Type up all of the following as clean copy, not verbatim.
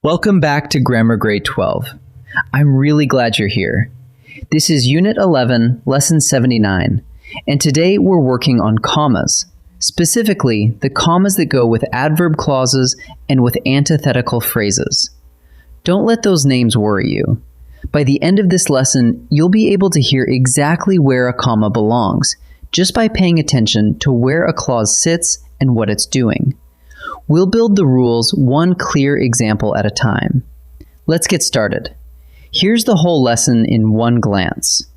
Welcome back to Grammar Grade 12. I'm really glad you're here. This is Unit 11, Lesson 79, and today we're working on commas, specifically the commas that go with adverb clauses and with antithetical phrases. Don't let those names worry you. By the end of this lesson, you'll be able to hear exactly where a comma belongs, just by paying attention to where a clause sits and what it's doing. We'll build the rules one clear example at a time. Let's get started. Here's the whole lesson in one glance.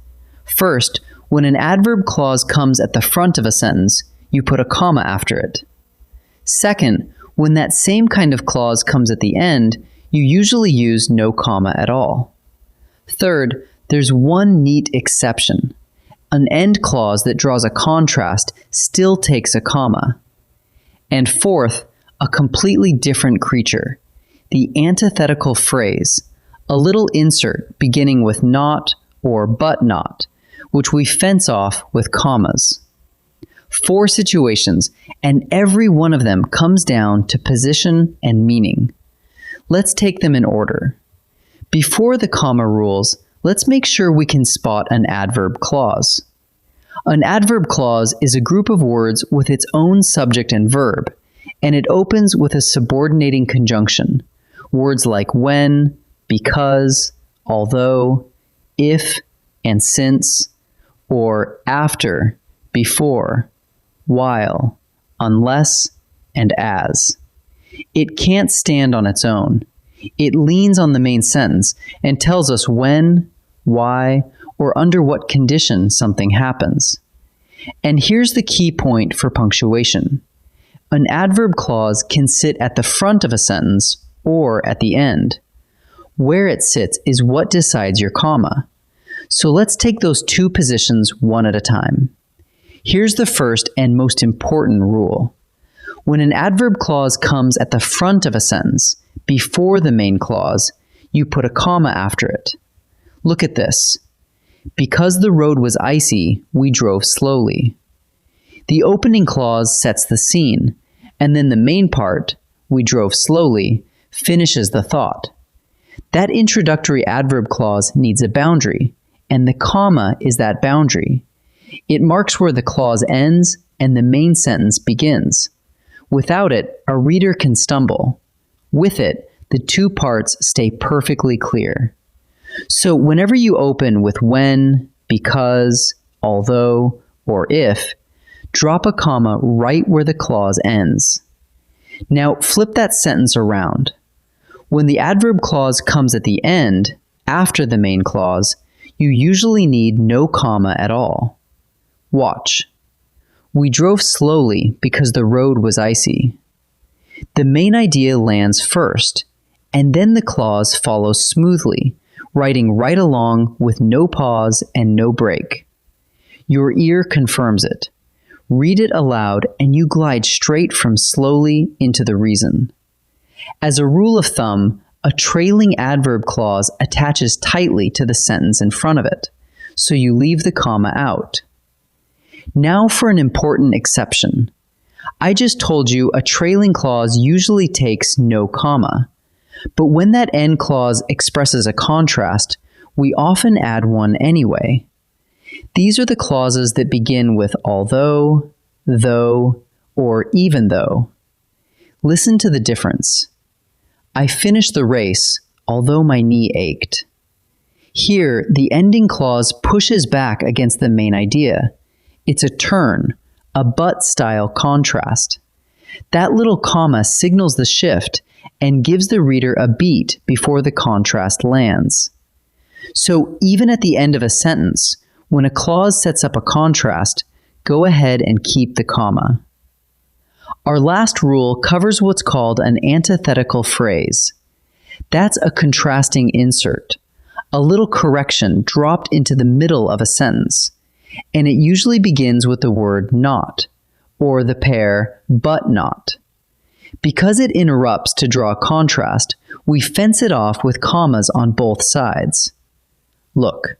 First, when an adverb clause comes at the front of a sentence, you put a comma after it. Second, when that same kind of clause comes at the end, you usually use no comma at all. Third, there's one neat exception. An end clause that draws a contrast still takes a comma. And fourth, a completely different creature, the antithetical phrase, a little insert beginning with not or but not, which we fence off with commas. 4 situations, and every one of them comes down to position and meaning. Let's take them in order. Before the comma rules, let's make sure we can spot an adverb clause. An adverb clause is a group of words with its own subject and verb, and it opens with a subordinating conjunction, words like when, because, although, if, and since, or after, before, while, unless, and as. It can't stand on its own. It leans on the main sentence and tells us when, why, or under what condition something happens. And here's the key point for punctuation. An adverb clause can sit at the front of a sentence or at the end. Where it sits is what decides your comma. So let's take those 2 positions one at a time. Here's the first and most important rule. When an adverb clause comes at the front of a sentence, before the main clause, you put a comma after it. Look at this. Because the road was icy, we drove slowly. The opening clause sets the scene, and then the main part, we drove slowly, finishes the thought. That introductory adverb clause needs a boundary, and the comma is that boundary. It marks where the clause ends and the main sentence begins. Without it, a reader can stumble. With it, the 2 parts stay perfectly clear. So whenever you open with when, because, although, or if, drop a comma right where the clause ends. Now flip that sentence around. When the adverb clause comes at the end, after the main clause, you usually need no comma at all. Watch. We drove slowly because the road was icy. The main idea lands first, and then the clause follows smoothly, writing right along with no pause and no break. Your ear confirms it. Read it aloud and you glide straight from slowly into the reason. As a rule of thumb, a trailing adverb clause attaches tightly to the sentence in front of it, so you leave the comma out. Now for an important exception. I just told you a trailing clause usually takes no comma, but when that end clause expresses a contrast, we often add one anyway. These are the clauses that begin with although, though, or even though. Listen to the difference. I finished the race, although my knee ached. Here, the ending clause pushes back against the main idea. It's a turn, a but-style contrast. That little comma signals the shift and gives the reader a beat before the contrast lands. So even at the end of a sentence, when a clause sets up a contrast, go ahead and keep the comma. Our last rule covers what's called an antithetical phrase. That's a contrasting insert, a little correction dropped into the middle of a sentence, and it usually begins with the word not, or the pair but not. Because it interrupts to draw a contrast, we fence it off with commas on both sides. Look.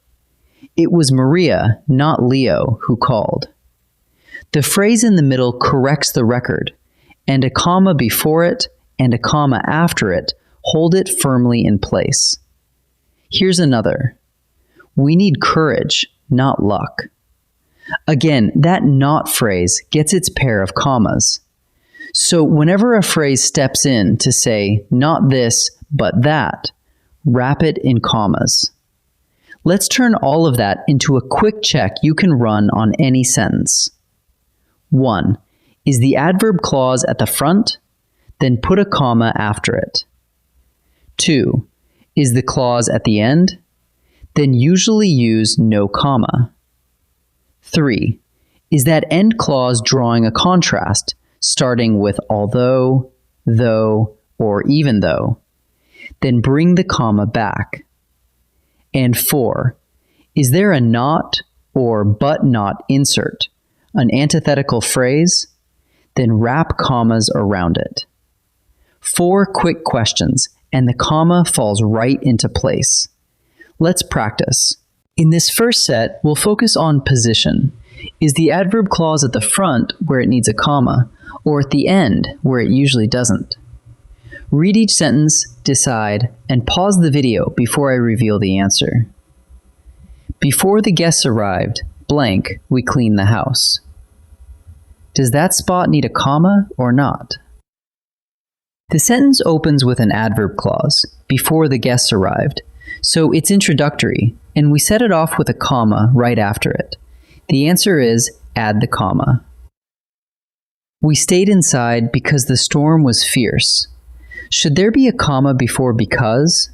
It was Maria, not Leo, who called. The phrase in the middle corrects the record, and a comma before it and a comma after it Hold it firmly in place. Here's another. We need courage, not luck. Again, that not phrase gets its pair of commas. So whenever a phrase steps in to say, not this, but that, wrap it in commas. Let's turn all of that into a quick check you can run on any sentence. 1. Is the adverb clause at the front? Then put a comma after it. 2. Is the clause at the end? Then usually use no comma. 3. Is that end clause drawing a contrast, starting with although, though, or even though? Then bring the comma back. And 4. Is there a not or but not insert, an antithetical phrase? Then wrap commas around it. 4 quick questions, and the comma falls right into place. Let's practice. In this first set, we'll focus on position. Is the adverb clause at the front where it needs a comma, or at the end where it usually doesn't? Read each sentence, decide, and pause the video before I reveal the answer. Before the guests arrived, blank, we cleaned the house. Does that spot need a comma or not? The sentence opens with an adverb clause, before the guests arrived, so it's introductory, and we set it off with a comma right after it. The answer is add the comma. We stayed inside because the storm was fierce. Should there be a comma before because?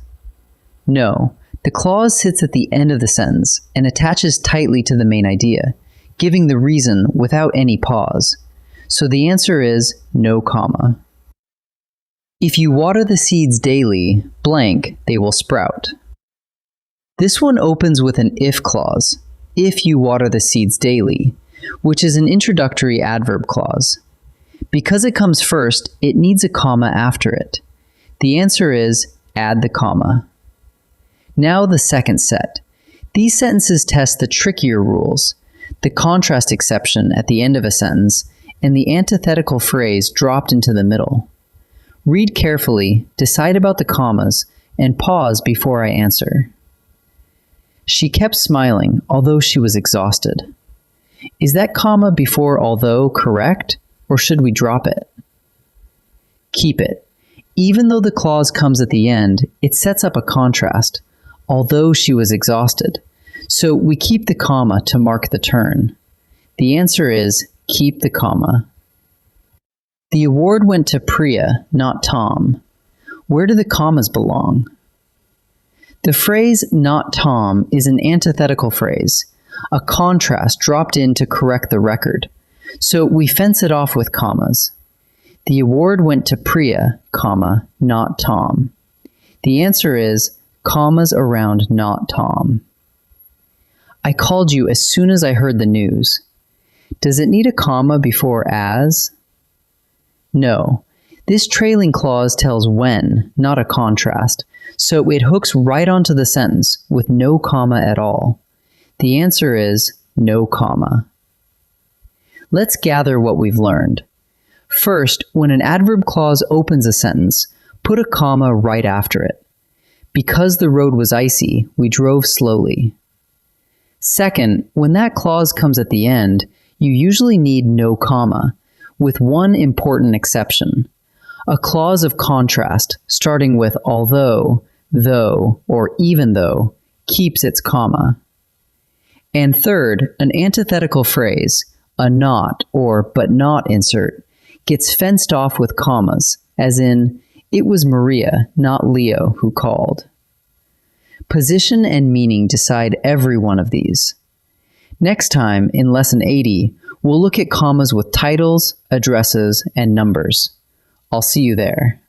No, the clause sits at the end of the sentence and attaches tightly to the main idea, giving the reason without any pause. So the answer is no comma. If you water the seeds daily, blank, they will sprout. This one opens with an if clause, if you water the seeds daily, which is an introductory adverb clause. Because it comes first, it needs a comma after it. The answer is add the comma. Now the second set. These sentences test the trickier rules, the contrast exception at the end of a sentence, and the antithetical phrase dropped into the middle. Read carefully, decide about the commas, and pause before I answer. She kept smiling, although she was exhausted. Is that comma before although correct, or should we drop it? Keep it. Even though the clause comes at the end, it sets up a contrast, although she was exhausted. So we keep the comma to mark the turn. The answer is keep the comma. The award went to Priya, not Tom. Where do the commas belong? The phrase not Tom is an antithetical phrase, a contrast dropped in to correct the record. So we fence it off with commas. The award went to Priya, comma, not Tom. The answer is commas around not Tom. I called you as soon as I heard the news. Does it need a comma before as? No. This trailing clause tells when, not a contrast, so it hooks right onto the sentence with no comma at all. The answer is no comma. Let's gather what we've learned. First, when an adverb clause opens a sentence, put a comma right after it. Because the road was icy, we drove slowly. Second, when that clause comes at the end, you usually need no comma, with one important exception. A clause of contrast, starting with although, though, or even though, keeps its comma. And third, an antithetical phrase, a not or but not insert, gets fenced off with commas, as in, it was Maria, not Leo, who called. Position and meaning decide every one of these. Next time, in Lesson 80, we'll look at commas with titles, addresses, and numbers. I'll see you there.